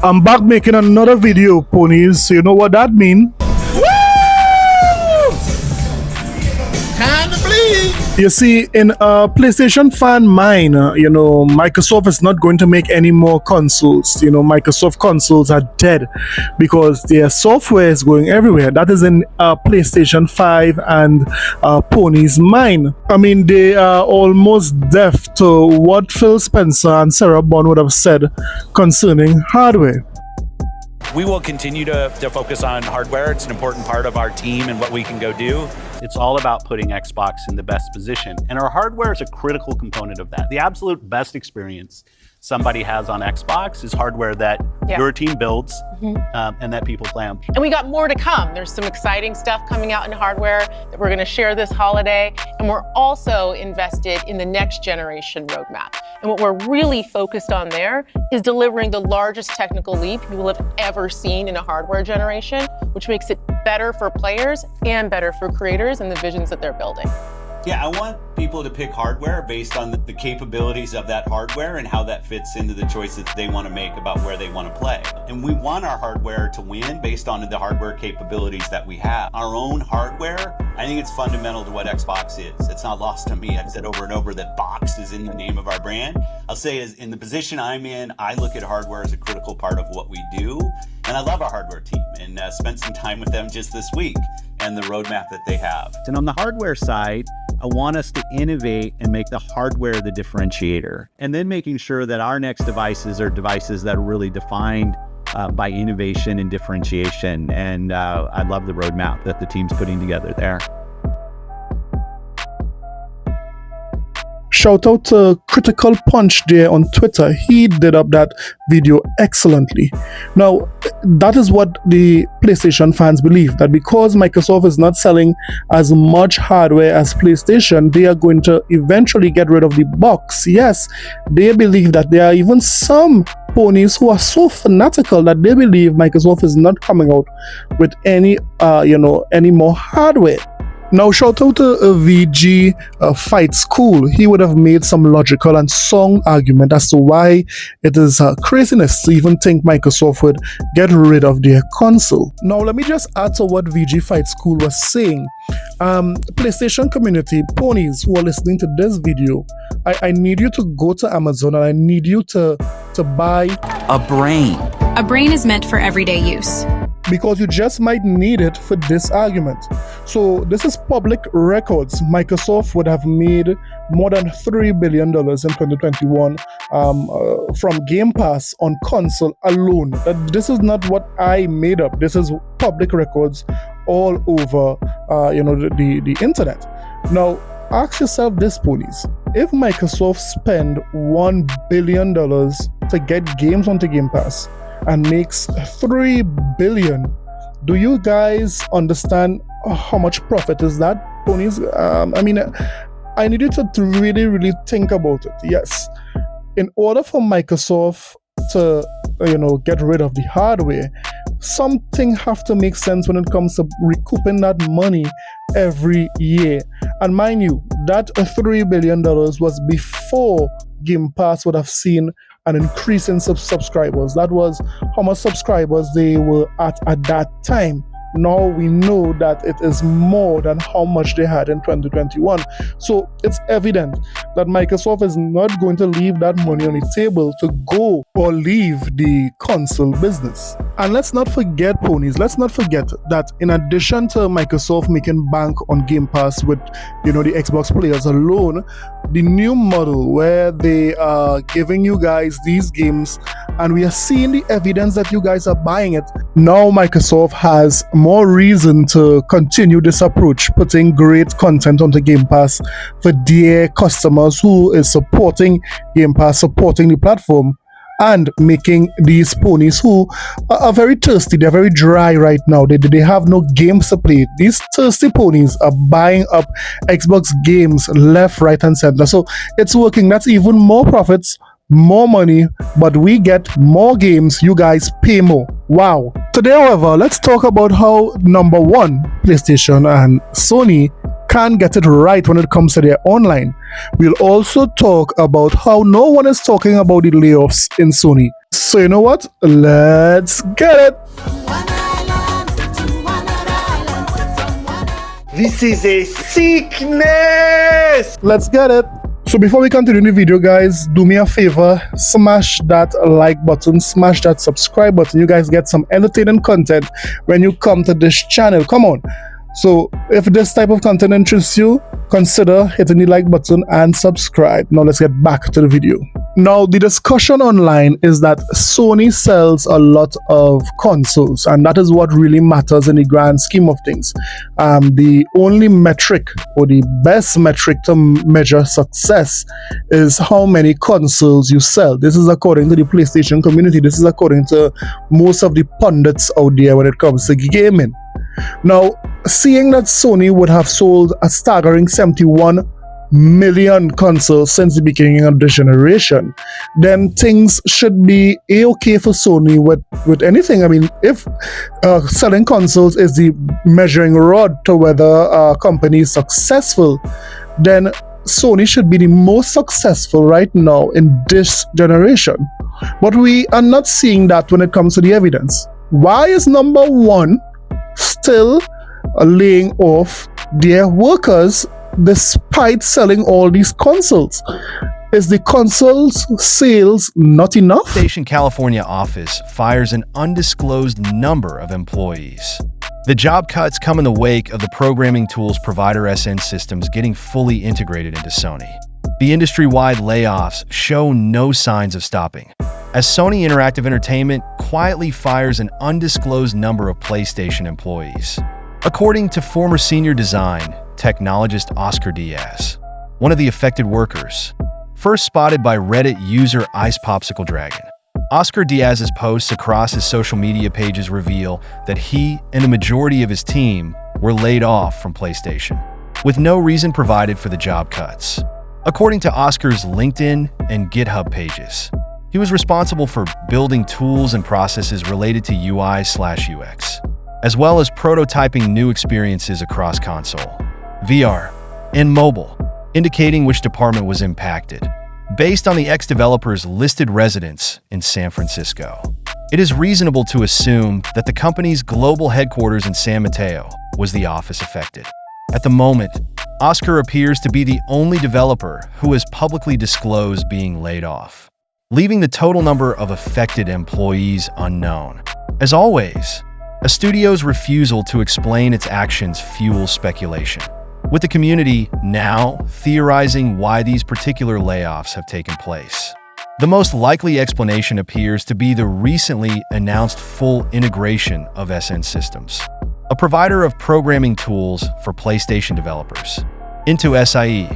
I'm back making another video, ponies. So you know what that means? Time to bleed. You see, in PlayStation fan mind, Microsoft is not going to make any more consoles. Microsoft consoles are dead because their software is going everywhere. That is in PlayStation 5 and Pony's mind. I mean, they are almost deaf to what Phil Spencer and Sarah Bond would have said concerning hardware. We will continue to focus on hardware. It's an important part of our team and what we can go do. It's all about putting Xbox in the best position. And our hardware is a critical component of that. The absolute best experience somebody has on Xbox is hardware that your team builds and that people play on. And we got more to come. There's some exciting stuff coming out in hardware that we're gonna share this holiday. And we're also invested in the next generation roadmap. And what we're really focused on there is delivering the largest technical leap you will have ever seen in a hardware generation, which makes it better for players and better for creators and the visions that they're building. Yeah, I want people to pick hardware based on the capabilities of that hardware and how that fits into the choices they want to make about where they want to play. And we want our hardware to win based on the hardware capabilities that we have. Our own hardware, I think it's fundamental to what Xbox is. It's not lost on me. I've said over and over that box is in the name of our brand. I'll say is in the position I'm in, I look at hardware as a critical part of what we do. And I love our hardware team and spent some time with them just this week and the roadmap that they have. And on the hardware side, I want us to innovate and make the hardware the differentiator, and then making sure that our next devices are devices that are really defined by innovation and differentiation. And I love the roadmap that the team's putting together there. Shout out to Critical Punch there on Twitter. He did up that video excellently. Now, that is what the PlayStation fans believe, that because Microsoft is not selling as much hardware as PlayStation, they are going to eventually get rid of the box. Yes, they believe that. There are even some ponies who are so fanatical that they believe Microsoft is not coming out with any more hardware. Now, shout out to VG Fight School. He would have made some logical and sound argument as to why it is craziness to even think Microsoft would get rid of their console. Now, let me just add to what VG Fight School was saying. PlayStation community, ponies who are listening to this video, I need you to go to Amazon and I need you to buy a brain. A brain is meant for everyday use, because you just might need it for this argument. So this is public records. Microsoft would have made more than $3 billion in 2021 from Game Pass on console alone. This is not what I made up. This is public records all over the internet. Now, ask yourself this, ponies. If Microsoft spend $1 billion to get games onto Game Pass and makes $3 billion, do you guys understand how much profit is that, ponies? I need you to really, really think about it. Yes, in order for Microsoft to get rid of the hardware, something have to make sense when it comes to recouping that money every year. And mind you, that $3 billion was before Game Pass would have seen an increase in subscribers. That was how much subscribers they were at that time. Now we know that it is more than how much they had in 2021. So it's evident that Microsoft is not going to leave that money on the table to go or leave the console business. And let's not forget, ponies, let's not forget that in addition to Microsoft making bank on Game Pass with the Xbox players alone, the new model where they are giving you guys these games and we are seeing the evidence that you guys are buying it. Now Microsoft has more reason to continue this approach, putting great content onto Game Pass for their customers who is supporting Game Pass, supporting the platform, and making these ponies who are very thirsty, they're very dry right now, they have no games to play. These thirsty ponies are buying up Xbox games left, right and center. So it's working. That's even more profits, more money, but we get more games. You guys pay more. Wow. Today, however, let's talk about how number one, PlayStation and Sony can't get it right when it comes to their online. We'll also talk about how no one is talking about the layoffs in Sony. So you know what? Let's get it! This is a sickness! Let's get it! So before we continue the video, guys, do me a favor, smash that like button, smash that subscribe button. You guys get some entertaining content when you come to this channel. Come on. So if this type of content interests you, consider hitting the like button and subscribe. Now let's get back to the video. Now the discussion online is that Sony sells a lot of consoles, and that is what really matters in the grand scheme of things. The only metric, or the best metric to measure success, is how many consoles you sell. This is according to the PlayStation community. This is according to most of the pundits out there when it comes to gaming. Now, seeing that Sony would have sold a staggering 71 million consoles since the beginning of this generation, then things should be a-okay for Sony with anything. I mean, if selling consoles is the measuring rod to whether a company is successful, then Sony should be the most successful right now in this generation. But we are not seeing that when it comes to the evidence. Why is number one still laying off their workers despite selling all these consoles? Is the consoles sales not enough? PlayStation California office fires an undisclosed number of employees. The job cuts come in the wake of the programming tools provider SN Systems getting fully integrated into Sony. The industry-wide layoffs show no signs of stopping, as Sony Interactive Entertainment quietly fires an undisclosed number of PlayStation employees. According to former senior design technologist Oscar Diaz, one of the affected workers, first spotted by Reddit user Ice Popsicle Dragon. Oscar Diaz's posts across his social media pages reveal that he and the majority of his team were laid off from PlayStation, with no reason provided for the job cuts. According to Oscar's LinkedIn and GitHub pages, he was responsible for building tools and processes related to UI/UX, as well as prototyping new experiences across console, VR, and mobile, indicating which department was impacted, based on the ex-developer's listed residence in San Francisco. It is reasonable to assume that the company's global headquarters in San Mateo was the office affected. At the moment, Oscar appears to be the only developer who has publicly disclosed being laid off, leaving the total number of affected employees unknown. As always, a studio's refusal to explain its actions fuels speculation, with the community now theorizing why these particular layoffs have taken place. The most likely explanation appears to be the recently announced full integration of SN Systems, a provider of programming tools for PlayStation developers, into SIE,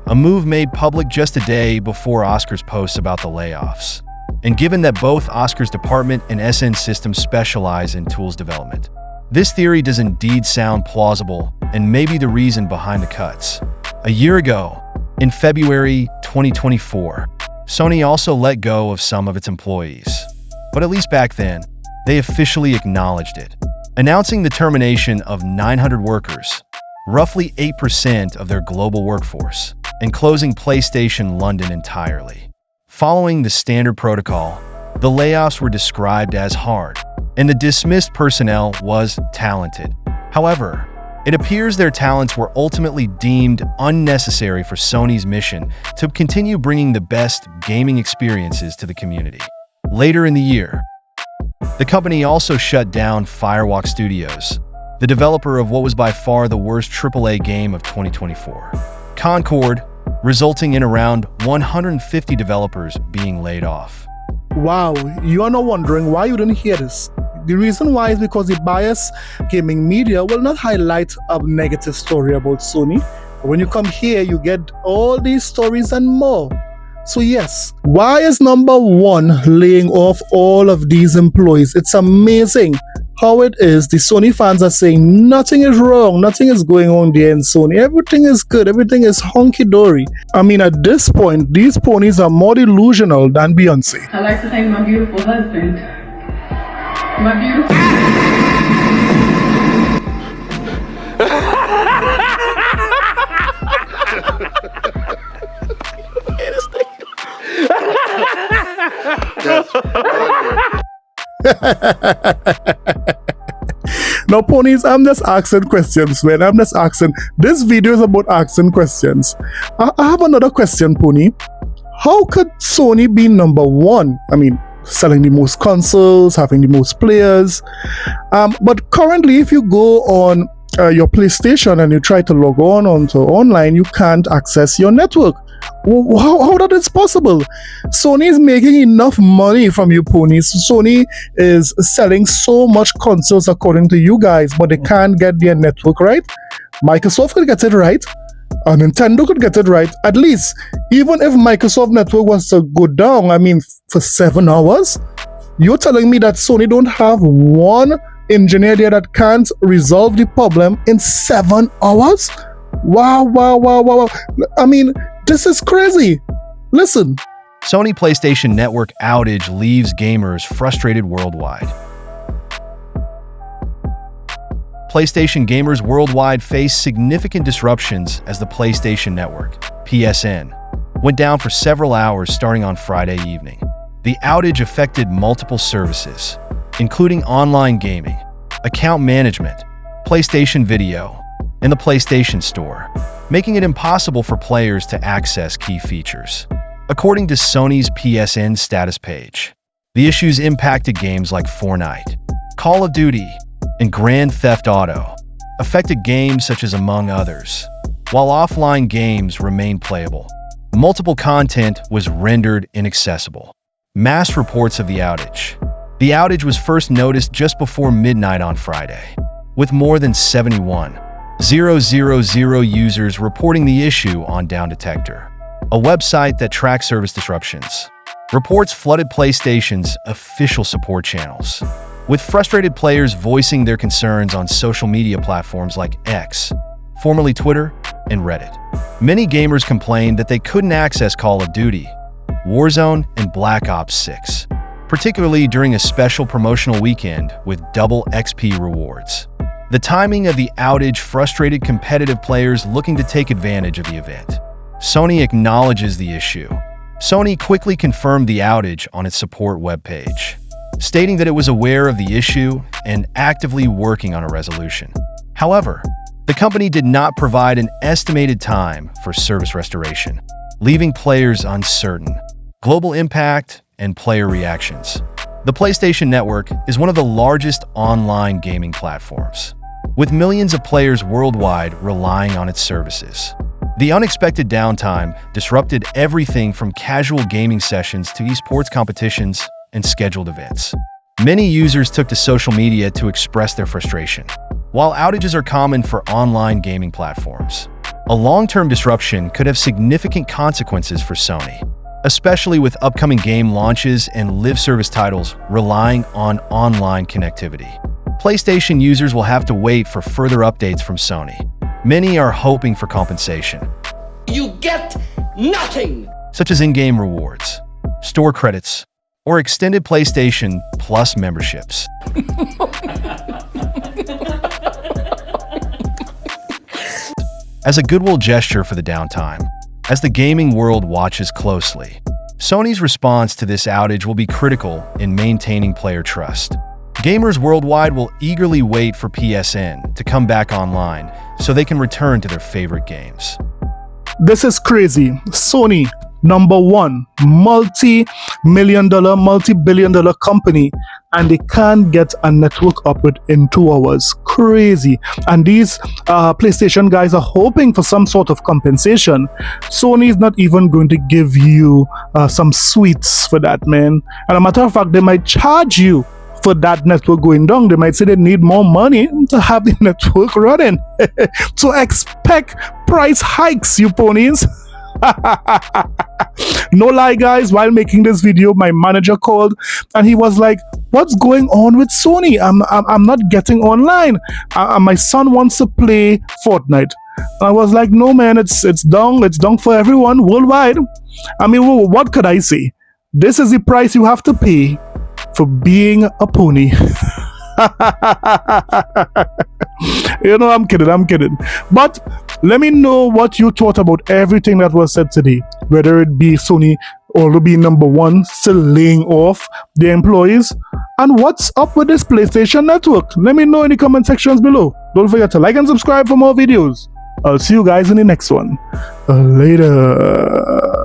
a move made public just a day before Oscar's posts about the layoffs. And given that both Oscar's department and SN Systems specialize in tools development, this theory does indeed sound plausible and may be the reason behind the cuts. A year ago, in February 2024, Sony also let go of some of its employees. But at least back then, they officially acknowledged it, announcing the termination of 900 workers, roughly 8% of their global workforce, and closing PlayStation London entirely. Following the standard protocol, the layoffs were described as hard, and the dismissed personnel was talented. However, it appears their talents were ultimately deemed unnecessary for Sony's mission to continue bringing the best gaming experiences to the community. Later in the year, the company also shut down Firewalk Studios, the developer of what was by far the worst AAA game of 2024, Concord, resulting in around 150 developers being laid off. Wow, you are now wondering why you didn't hear this. The reason why is because the biased gaming media will not highlight a negative story about Sony. When you come here, you get all these stories and more. So yes, why is number one laying off all of these employees? It's amazing how it is. The Sony fans are saying nothing is wrong, nothing is going on there in Sony. Everything is good, everything is honky-dory. I mean, at this point, these ponies are more delusional than Beyonce. I like to thank my beautiful husband. My beautiful... Now, ponies, I'm just asking questions, man. I'm just asking. This video is about asking questions. I have another question, Pony. How could Sony be number one? I mean, selling the most consoles, having the most players. But currently, if you go on your PlayStation and you try to log on onto online, you can't access your network. How that is possible? Sony is making enough money from you, ponies. Sony is selling so much consoles according to you guys, but they can't get their network right. Microsoft could get it right. Nintendo could get it right. At least, even if Microsoft network was to go down, I mean, for 7 hours, you're telling me that Sony don't have one engineer there that can't resolve the problem in 7 hours? Wow. I mean, this is crazy. Listen. Sony PlayStation Network outage leaves gamers frustrated worldwide. PlayStation gamers worldwide face significant disruptions as the PlayStation Network, PSN, went down for several hours starting on Friday evening. The outage affected multiple services, including online gaming, account management, PlayStation Video, and the PlayStation Store, making it impossible for players to access key features. According to Sony's PSN status page, the issues impacted games like Fortnite, Call of Duty, and Grand Theft Auto, affected games such as Among Others. While offline games remained playable, multiple content was rendered inaccessible. Mass reports of the outage. The outage was first noticed just before midnight on Friday, with more than 71,000 users reporting the issue on Down Detector, a website that tracks service disruptions. Reports flooded PlayStation's official support channels, with frustrated players voicing their concerns on social media platforms like X, formerly Twitter, and Reddit. Many gamers complained that they couldn't access Call of Duty, Warzone, and Black Ops 6, particularly during a special promotional weekend with double XP rewards. The timing of the outage frustrated competitive players looking to take advantage of the event. Sony acknowledges the issue. Sony quickly confirmed the outage on its support webpage, stating that it was aware of the issue and actively working on a resolution. However, the company did not provide an estimated time for service restoration, leaving players uncertain. Global impact and player reactions. The PlayStation Network is one of the largest online gaming platforms, with millions of players worldwide relying on its services. The unexpected downtime disrupted everything from casual gaming sessions to esports competitions and scheduled events. Many users took to social media to express their frustration. While outages are common for online gaming platforms, a long-term disruption could have significant consequences for Sony, especially with upcoming game launches and live service titles relying on online connectivity. PlayStation users will have to wait for further updates from Sony. Many are hoping for compensation. You get nothing! Such as in-game rewards, store credits, or extended PlayStation Plus memberships. As a goodwill gesture for the downtime, as the gaming world watches closely, Sony's response to this outage will be critical in maintaining player trust. Gamers worldwide will eagerly wait for PSN to come back online so they can return to their favorite games. This is crazy. Sony, number one, multi-million dollar, multi-billion dollar company, and they can't get a network up within 2 hours. Crazy. And these PlayStation guys are hoping for some sort of compensation. Sony is not even going to give you some sweets for that, man. And a matter of fact, they might charge you for that network going down. They might say they need more money to have the network running. So expect price hikes, you ponies. No lie, guys, while making this video, my manager called and he was like, what's going on with Sony? I'm not getting online. My son wants to play Fortnite. I was like, no man, it's down for everyone worldwide. I mean, what could I say? This is the price you have to pay for being a pony. You know, I'm kidding. But let me know what you thought about everything that was said today. Whether it be Sony although being number one, still laying off their employees? And what's up with this PlayStation Network? Let me know in the comment sections below. Don't forget to like and subscribe for more videos. I'll see you guys in the next one. Later.